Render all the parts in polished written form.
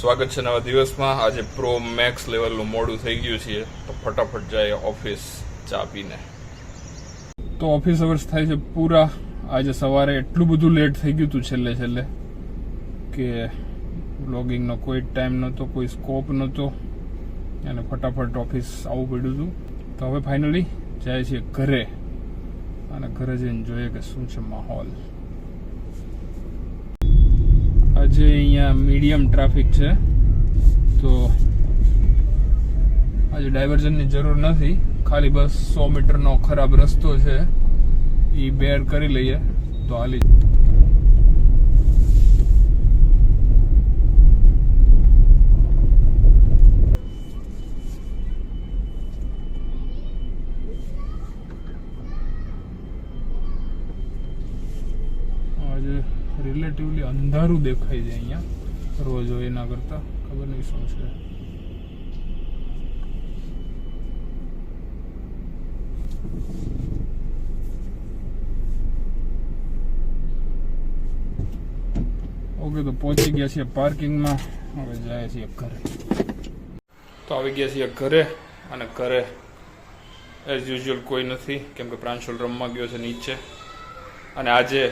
સ્વાગત છે નવા દિવસમાં। આજે પ્રો મેક્સ લેવલનું મોડું થઈ ગયું છે તો ફટાફટ જાય ઓફિસ ચા પીને। તો ઓફિસ અવર્સ થાય છે પૂરા। આજે સવારે એટલું બધું લેટ થઈ ગયું હતું છેલ્લે કે વ્લોગિંગનો કોઈ ટાઈમ નહોતો, કોઈ સ્કોપ નહોતો અને ફટાફટ ઓફિસ આવવું પડ્યું હતું। તો હવે ફાઇનલી જાય છે ઘરે અને ઘરે જઈને જોઈએ કે શું છે માહોલ। આજે અહીંયા મીડિયમ ટ્રાફિક છે તો આજે ડાયવર્ઝનની જરૂર નથી, ખાલી બસ 100 મીટરનો ખરાબ રસ્તો છે એ બેર કરી લઈએ તો હાલી। આજે રિલેટિવલી અંધારું દેખાય છે અહીંયા રોજ હોય એના કરતા, ખબર નહીં શું છે। ઓકે, તો પહોંચી ગયા છીએ પાર્કિંગમાં, હવે જાય છીએ ઘરે। તો આવી ગયા છીએ ઘરે અને ઘરે એઝ યુઝ્યુઅલ કોઈ નથી કેમ કે પ્રાંશુલ રમવા ગયો છે નીચે અને આજે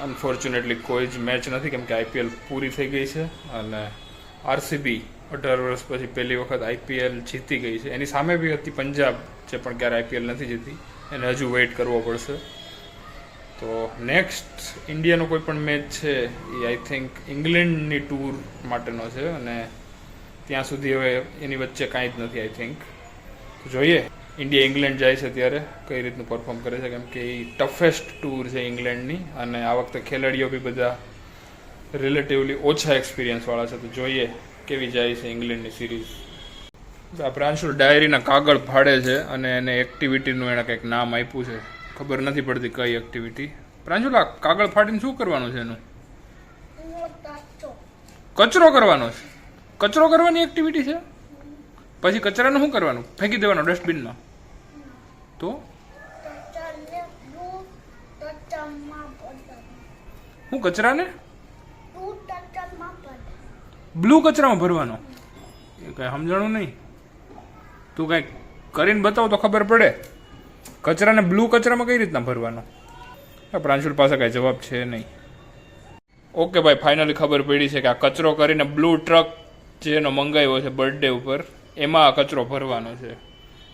અનફોર્ચ્યુનેટલી કોઈ જ મેચ નથી કેમ કે આઈપીએલ પૂરી થઈ ગઈ છે અને આરસીબી 18 વર્ષ પછી પહેલી વખત આઈપીએલ જીતી ગઈ છે। એની સામે બી હતી પંજાબ જે પણ ક્યારે આઈપીએલ નથી જીતી, એને હજુ વેઇટ કરવો પડશે। તો નેક્સ્ટ ઇન્ડિયાનો કોઈ પણ મેચ છે એ આઈ થિંક ઇંગ્લેન્ડની ટૂર માટેનો છે અને ત્યાં સુધી હવે એની વચ્ચે કાંઈ જ નથી આઈ થિંક। તો જોઈએ ઇન્ડિયા ઇંગ્લેન્ડ જાય છે ત્યારે કઈ રીતનું પરફોર્મ કરે છે કેમ કે એ ટફેસ્ટ ટૂર છે ઇંગ્લેન્ડની અને આ વખતે ખેલાડીઓ બી બધા રિલેટિવલી ઓછા એક્સપિરિયન્સવાળા છે। તો જોઈએ કેવી જાય છે ઇંગ્લેન્ડની સિરીઝ। આ પ્રાંશુલ ડાયરીના કાગળ ફાડે છે અને એને એક્ટિવિટીનું એણે કંઈક નામ આપ્યું છે, ખબર નથી પડતી કઈ એક્ટિવિટી। પ્રાંશુલ આ કાગળ ફાડીને શું કરવાનું છે? એનું કચરો કરવાનો છે? કચરો કરવાની એક્ટિવિટી છે? પછી કચરાનું શું કરવાનું? ફેંકી દેવાનો ડસ્ટબિનમાં? તો હું કચરાને બ્લુ કચરામાં ભરવાનો? એ કઈ સમજાણું નહીં, તું કઈ કરીને બતાવ તો ખબર પડે। કચરાને બ્લુ કચરામાં કઈ રીતના ભરવાનો? પ્રાંશુલ પાસે કઈ જવાબ છે નહીં। ઓકે ભાઈ, ફાઇનલી ખબર પડી છે કે આ કચરો કરીને બ્લુ ટ્રક જેનો મંગાવ્યો છે બર્થડે ઉપર એમાં આ કચરો ભરવાનો છે।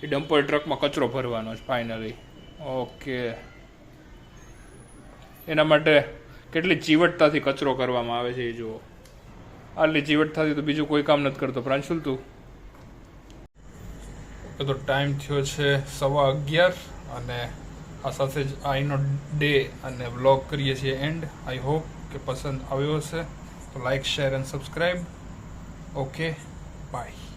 એ ડમ્પર ટ્રકમાં કચરો ભરવાનો છે ફાઇનલી। ઓકે, એના માટે કેટલી ચીવટતાથી કચરો કરવામાં આવે છે એ જુઓ। આટલી ચીવટતાથી તો બીજું કોઈ કામ નથી કરતો પ્રાંશુલ તું। તો ટાઈમ થયો છે 11:15 અને આ સાથે જ આઈનો ડે અને વ્લોગ કરીએ છીએ એન્ડ। આઈ હોપ કે પસંદ આવ્યો હશે તો like, share and subscribe. Okay, by.